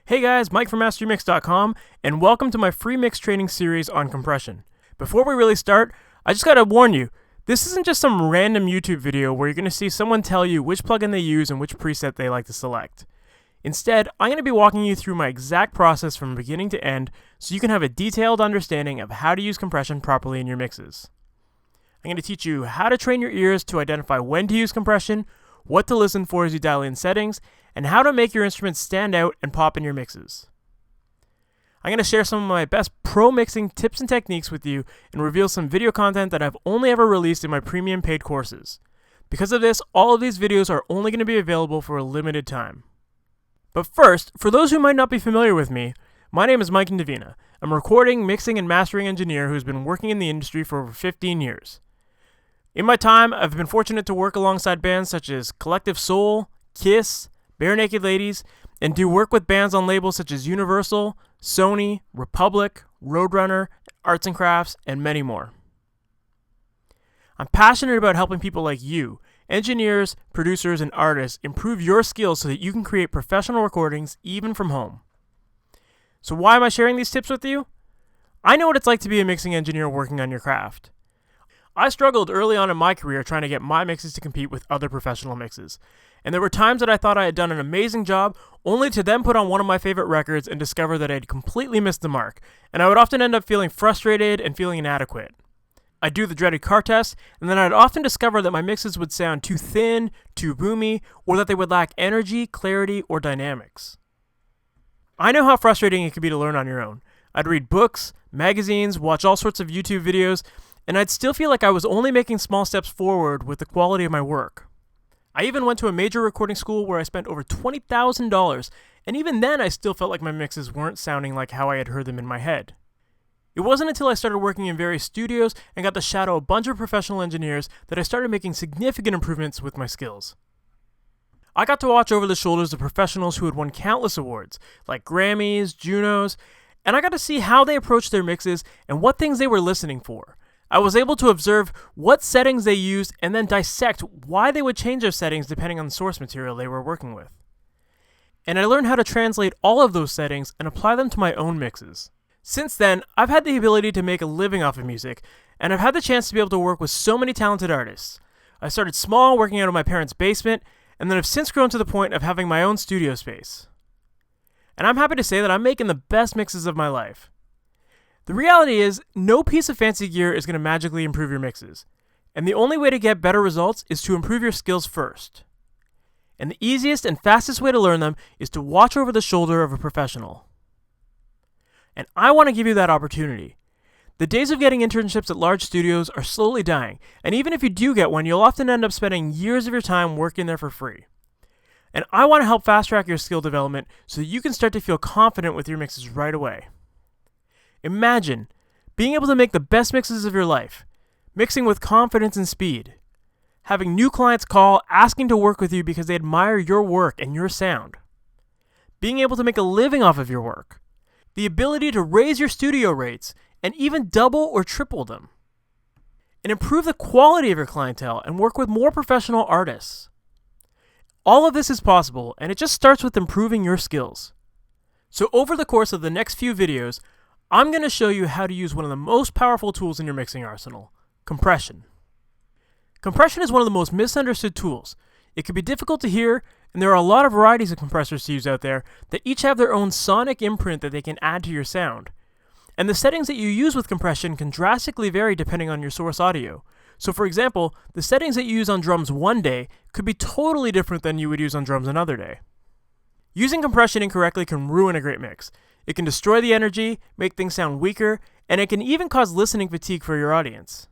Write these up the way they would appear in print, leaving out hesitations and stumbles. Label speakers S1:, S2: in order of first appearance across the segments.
S1: Hey guys, Mike from MasterYourMix.com, and welcome to my free mix training series on compression. Before we really start, I just gotta warn you, this isn't just some random YouTube video where you're gonna see someone tell you which plugin they use and which preset they like to select. Instead, I'm gonna be walking you through my exact process from beginning to end so you can have a detailed understanding of how to use compression properly in your mixes. I'm gonna teach you how to train your ears to identify when to use compression, what to listen for as you dial in settings, and how to make your instruments stand out and pop in your mixes. I'm going to share some of my best pro mixing tips and techniques with you and reveal some video content that I've only ever released in my premium paid courses. Because of this, all of these videos are only going to be available for a limited time. But first, for those who might not be familiar with me, my name is Mike Indivina. I'm a recording, mixing, and mastering engineer who's been working in the industry for over 15 years. In my time, I've been fortunate to work alongside bands such as Collective Soul, Kiss, Bare Naked Ladies, and do work with bands on labels such as Universal, Sony, Republic, Roadrunner, Arts and Crafts, and many more. I'm passionate about helping people like you, engineers, producers, and artists, improve your skills so that you can create professional recordings even from home. So why am I sharing these tips with you? I know what it's like to be a mixing engineer working on your craft. I struggled early on in my career trying to get my mixes to compete with other professional mixes. And there were times that I thought I had done an amazing job, only to then put on one of my favorite records and discover that I had completely missed the mark, and I would often end up feeling frustrated and feeling inadequate. I'd do the dreaded car test, and then I'd often discover that my mixes would sound too thin, too boomy, or that they would lack energy, clarity, or dynamics. I know how frustrating it could be to learn on your own. I'd read books, magazines, watch all sorts of YouTube videos, and I'd still feel like I was only making small steps forward with the quality of my work. I even went to a major recording school where I spent over $20,000, and even then I still felt like my mixes weren't sounding like how I had heard them in my head. It wasn't until I started working in various studios and got to shadow a bunch of professional engineers that I started making significant improvements with my skills. I got to watch over the shoulders of professionals who had won countless awards, like Grammys, Junos, and I got to see how they approached their mixes and what things they were listening for. I was able to observe what settings they used and then dissect why they would change their settings depending on the source material they were working with. And I learned how to translate all of those settings and apply them to my own mixes. Since then, I've had the ability to make a living off of music, and I've had the chance to be able to work with so many talented artists. I started small, working out of my parents' basement, and then have since grown to the point of having my own studio space. And I'm happy to say that I'm making the best mixes of my life. The reality is, no piece of fancy gear is going to magically improve your mixes, and the only way to get better results is to improve your skills first. And the easiest and fastest way to learn them is to watch over the shoulder of a professional. And I want to give you that opportunity. The days of getting internships at large studios are slowly dying, and even if you do get one, you'll often end up spending years of your time working there for free. And I want to help fast track your skill development so that you can start to feel confident with your mixes right away. Imagine being able to make the best mixes of your life, mixing with confidence and speed, having new clients call asking to work with you because they admire your work and your sound, being able to make a living off of your work, the ability to raise your studio rates and even double or triple them, and improve the quality of your clientele and work with more professional artists. All of this is possible, and it just starts with improving your skills. So over the course of the next few videos, I'm going to show you how to use one of the most powerful tools in your mixing arsenal, compression. Compression is one of the most misunderstood tools. It can be difficult to hear, and there are a lot of varieties of compressors to use out there that each have their own sonic imprint that they can add to your sound. And the settings that you use with compression can drastically vary depending on your source audio. So for example, the settings that you use on drums one day could be totally different than you would use on drums another day. Using compression incorrectly can ruin a great mix. It can destroy the energy, make things sound weaker, and it can even cause listening fatigue for your audience.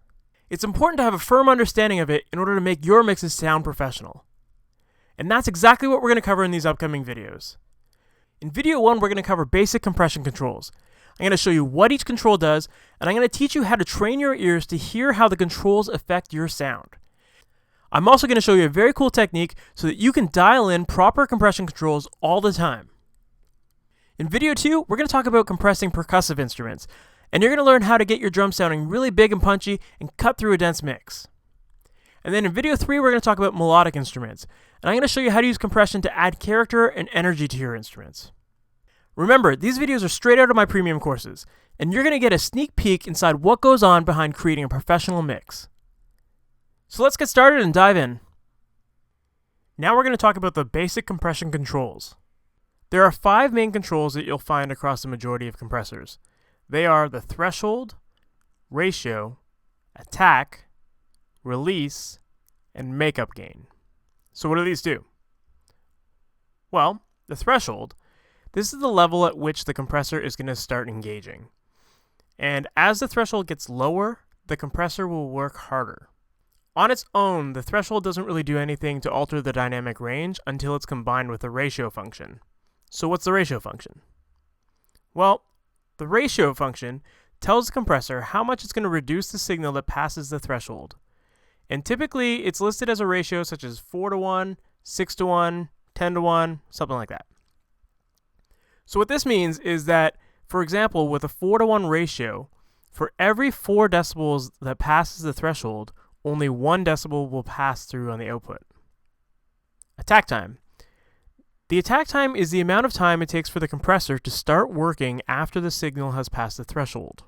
S1: It's important to have a firm understanding of it in order to make your mixes sound professional. And that's exactly what we're going to cover in these upcoming videos. In video 1, we're going to cover basic compression controls. I'm going to show you what each control does, and I'm going to teach you how to train your ears to hear how the controls affect your sound. I'm also going to show you a very cool technique so that you can dial in proper compression controls all the time. In video 2, we're going to talk about compressing percussive instruments, and you're going to learn how to get your drums sounding really big and punchy and cut through a dense mix. And then in video 3, we're going to talk about melodic instruments, and I'm going to show you how to use compression to add character and energy to your instruments. Remember, these videos are straight out of my premium courses, and you're going to get a sneak peek inside what goes on behind creating a professional mix. So let's get started and dive in. Now we're going to talk about the basic compression controls. There are 5 main controls that you'll find across the majority of compressors. They are the threshold, ratio, attack, release, and makeup gain. So what do these do? Well, the threshold, this is the level at which the compressor is going to start engaging. And as the threshold gets lower, the compressor will work harder. On its own, the threshold doesn't really do anything to alter the dynamic range until it's combined with the ratio function. So what's the ratio function? Well, the ratio function tells the compressor how much it's going to reduce the signal that passes the threshold. And typically, it's listed as a ratio such as 4:1, 6:1, 10:1, something like that. So what this means is that, for example, with a 4:1 ratio, for every 4 decibels that passes the threshold, only 1 decibel will pass through on the output. Attack time. The attack time is the amount of time it takes for the compressor to start working after the signal has passed the threshold.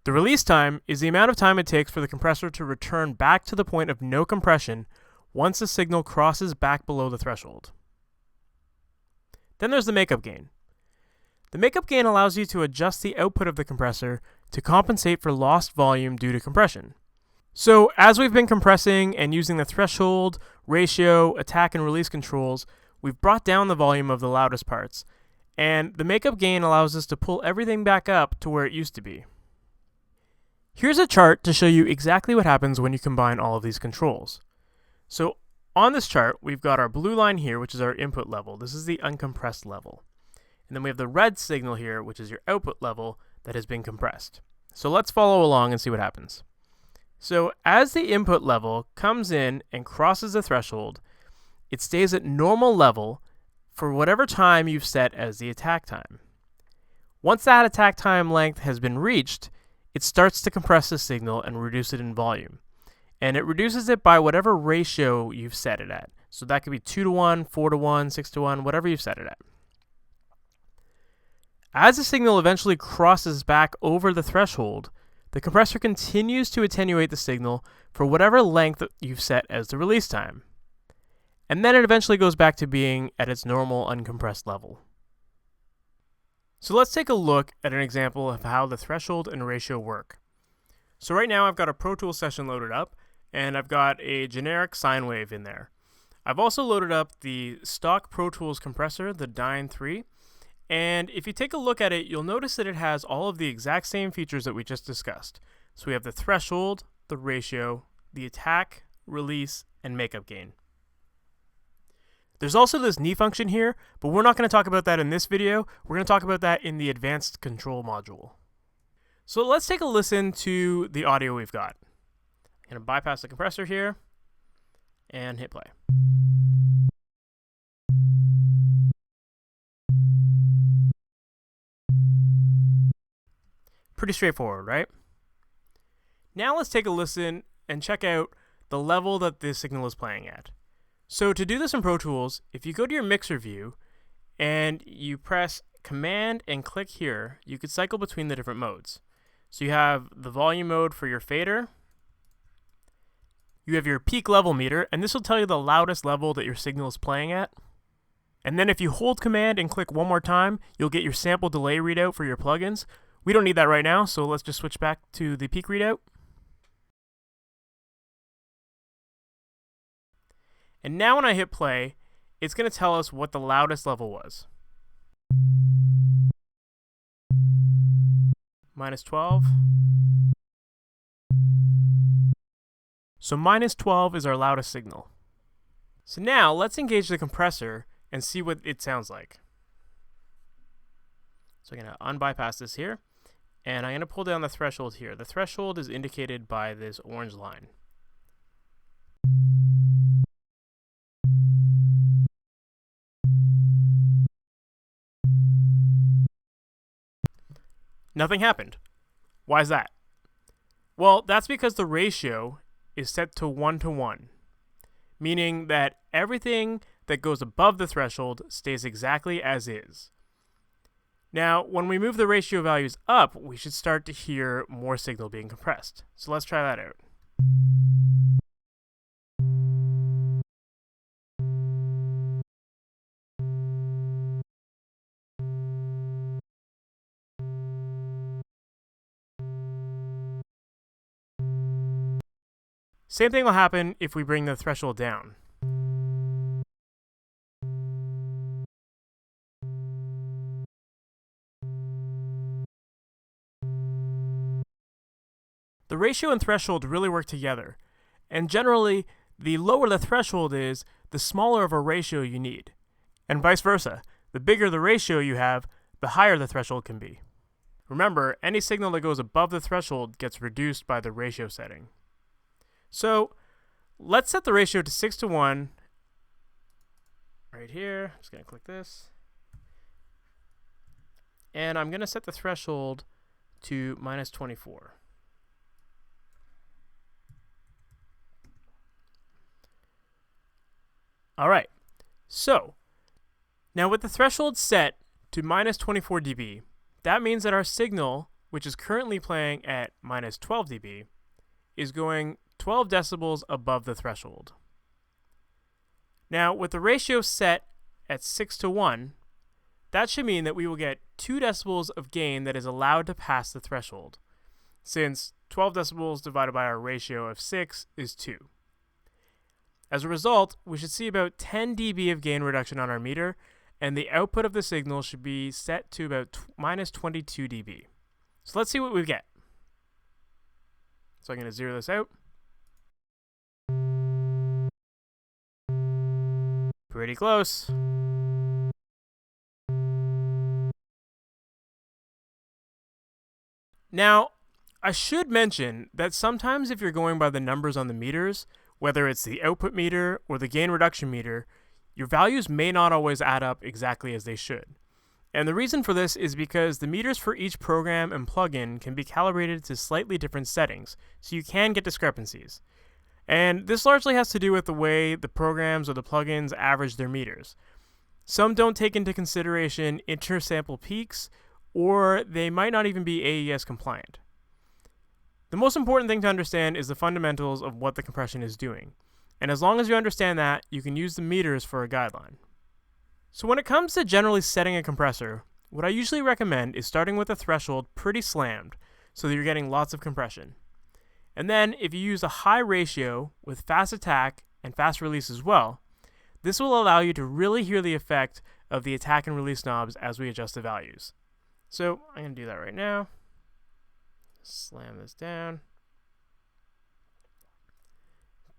S1: The release time is the amount of time it takes for the compressor to return back to the point of no compression once the signal crosses back below the threshold. Then there's the makeup gain. The makeup gain allows you to adjust the output of the compressor to compensate for lost volume due to compression. So as we've been compressing and using the threshold, ratio, attack, and release controls, we've brought down the volume of the loudest parts, and the makeup gain allows us to pull everything back up to where it used to be. Here's a chart to show you exactly what happens when you combine all of these controls. So on this chart, we've got our blue line here, which is our input level. This is the uncompressed level. And then we have the red signal here, which is your output level that has been compressed. So let's follow along and see what happens. So as the input level comes in and crosses the threshold, it stays at normal level for whatever time you've set as the attack time. Once that attack time length has been reached, it starts to compress the signal and reduce it in volume. And it reduces it by whatever ratio you've set it at. So that could be 2:1, 4:1, 6:1, whatever you've set it at. As the signal eventually crosses back over the threshold, the compressor continues to attenuate the signal for whatever length you've set as the release time. And then it eventually goes back to being at its normal uncompressed level. So let's take a look at an example of how the threshold and ratio work. So right now I've got a Pro Tools session loaded up, and I've got a generic sine wave in there. I've also loaded up the stock Pro Tools compressor, the Dyne 3, and if you take a look at it, you'll notice that it has all of the exact same features that we just discussed. So we have the threshold, the ratio, the attack, release, and makeup gain. There's also this knee function here, but we're not going to talk about that in this video. We're going to talk about that in the advanced control module. So let's take a listen to the audio we've got. I'm going to bypass the compressor here and hit play. Pretty straightforward, right? Now let's take a listen and check out the level that this signal is playing at. So to do this in Pro Tools, if you go to your mixer view and you press Command and click here, you could cycle between the different modes. So you have the volume mode for your fader, you have your peak level meter, and this will tell you the loudest level that your signal is playing at. And then if you hold Command and click one more time, you'll get your sample delay readout for your plugins. We don't need that right now, so let's just switch back to the peak readout. And now when I hit play, it's going to tell us what the loudest level was. -12. So -12 is our loudest signal. So now let's engage the compressor and see what it sounds like. So I'm going to unbypass this here, and I'm going to pull down the threshold here. The threshold is indicated by this orange line. Nothing happened. Why is that? Well, that's because the ratio is set to 1:1, meaning that everything that goes above the threshold stays exactly as is. Now, when we move the ratio values up, we should start to hear more signal being compressed. So let's try that out. Same thing will happen if we bring the threshold down. The ratio and threshold really work together, and generally, the lower the threshold is, the smaller of a ratio you need. And vice versa, the bigger the ratio you have, the higher the threshold can be. Remember, any signal that goes above the threshold gets reduced by the ratio setting. So, let's set the ratio to 6:1 right here. I'm just going to click this. And I'm going to set the threshold to -24. All right, so now with the threshold set to -24 dB, that means that our signal, which is currently playing at -12 dB, is going 12 decibels above the threshold. Now, with the ratio set at 6:1, that should mean that we will get 2 decibels of gain that is allowed to pass the threshold, since 12 decibels divided by our ratio of 6 is 2. As a result, we should see about 10 dB of gain reduction on our meter, and the output of the signal should be set to about -22 dB. So let's see what we get. So I'm going to zero this out. Pretty close. Now, I should mention that sometimes if you're going by the numbers on the meters, whether it's the output meter or the gain reduction meter, your values may not always add up exactly as they should. And the reason for this is because the meters for each program and plugin can be calibrated to slightly different settings, so you can get discrepancies. And this largely has to do with the way the programs or the plugins average their meters. Some don't take into consideration inter-sample peaks, or they might not even be AES compliant. The most important thing to understand is the fundamentals of what the compression is doing, and as long as you understand that, you can use the meters for a guideline. So when it comes to generally setting a compressor, what I usually recommend is starting with a threshold pretty slammed, so that you're getting lots of compression. And then, if you use a high ratio with fast attack and fast release as well, this will allow you to really hear the effect of the attack and release knobs as we adjust the values. So I'm going to do that right now. Slam this down.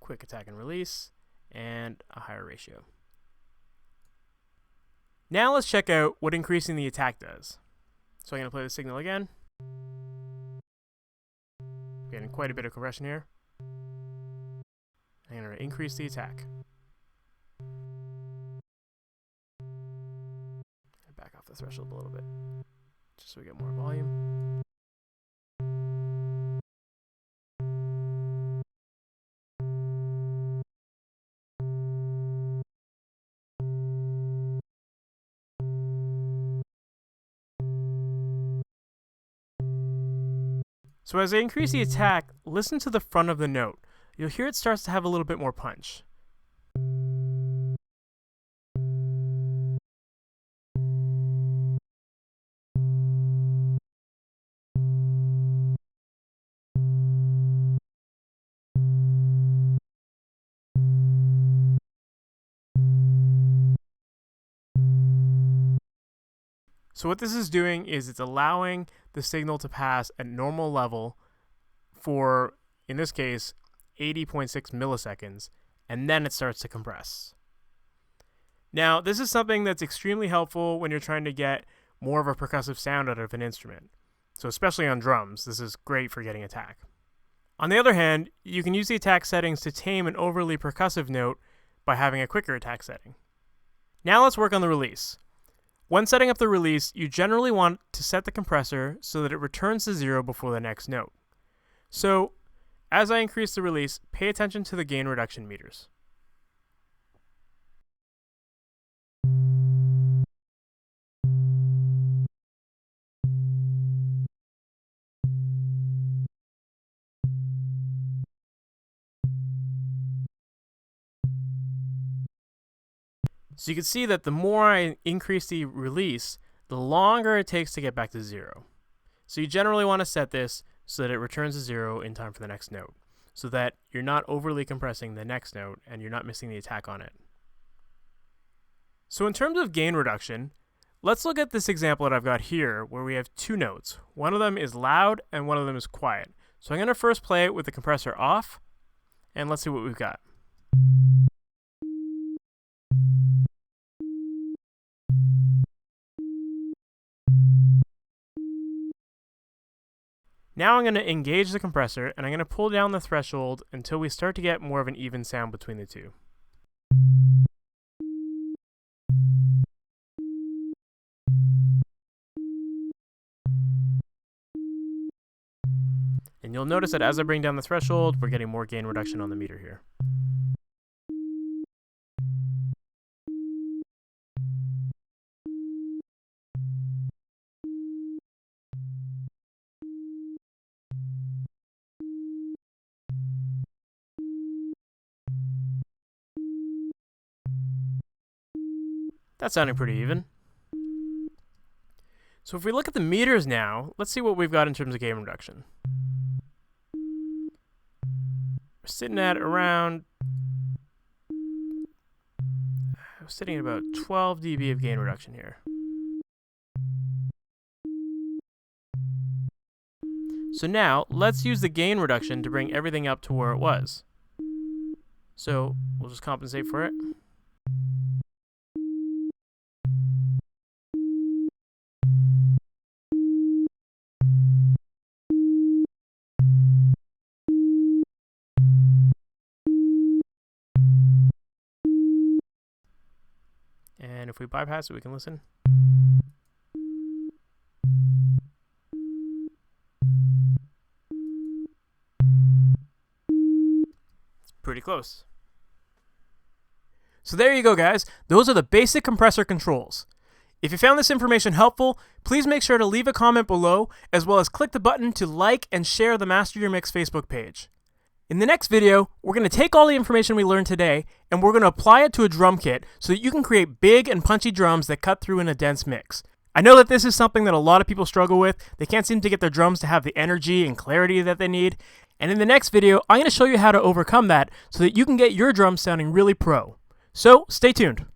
S1: Quick attack and release, and a higher ratio. Now let's check out what increasing the attack does. So I'm going to play the signal again. Getting quite a bit of compression here. I'm going to increase the attack. Back off the threshold a little bit, just so we get more volume. So as I increase the attack, listen to the front of the note. You'll hear it starts to have a little bit more punch. So what this is doing is it's allowing the signal to pass at normal level for, in this case, 80.6 milliseconds, and then it starts to compress. Now, this is something that's extremely helpful when you're trying to get more of a percussive sound out of an instrument. So especially on drums, this is great for getting attack. On the other hand, you can use the attack settings to tame an overly percussive note by having a quicker attack setting. Now let's work on the release. When setting up the release, you generally want to set the compressor so that it returns to 0 before the next note. So, as I increase the release, pay attention to the gain reduction meters. So you can see that the more I increase the release, the longer it takes to get back to 0. So you generally want to set this so that it returns to 0 in time for the next note, so that you're not overly compressing the next note and you're not missing the attack on it. So in terms of gain reduction, let's look at this example that I've got here where we have 2 notes. One of them is loud and one of them is quiet. So I'm going to first play it with the compressor off, and let's see what we've got. Now I'm going to engage the compressor and I'm going to pull down the threshold until we start to get more of an even sound between the two. And you'll notice that as I bring down the threshold, we're getting more gain reduction on the meter here. That's sounding pretty even. So if we look at the meters now, let's see what we've got in terms of gain reduction. We're sitting at around, about 12 dB of gain reduction here. So now, let's use the gain reduction to bring everything up to where it was. So we'll just compensate for it. And if we bypass it, we can listen. It's pretty close. So there you go, guys. Those are the basic compressor controls. If you found this information helpful, please make sure to leave a comment below, as well as click the button to like and share the Master Your Mix Facebook page. In the next video, we're going to take all the information we learned today and we're going to apply it to a drum kit so that you can create big and punchy drums that cut through in a dense mix. I know that this is something that a lot of people struggle with. They can't seem to get their drums to have the energy and clarity that they need. And in the next video, I'm going to show you how to overcome that so that you can get your drums sounding really pro. So stay tuned.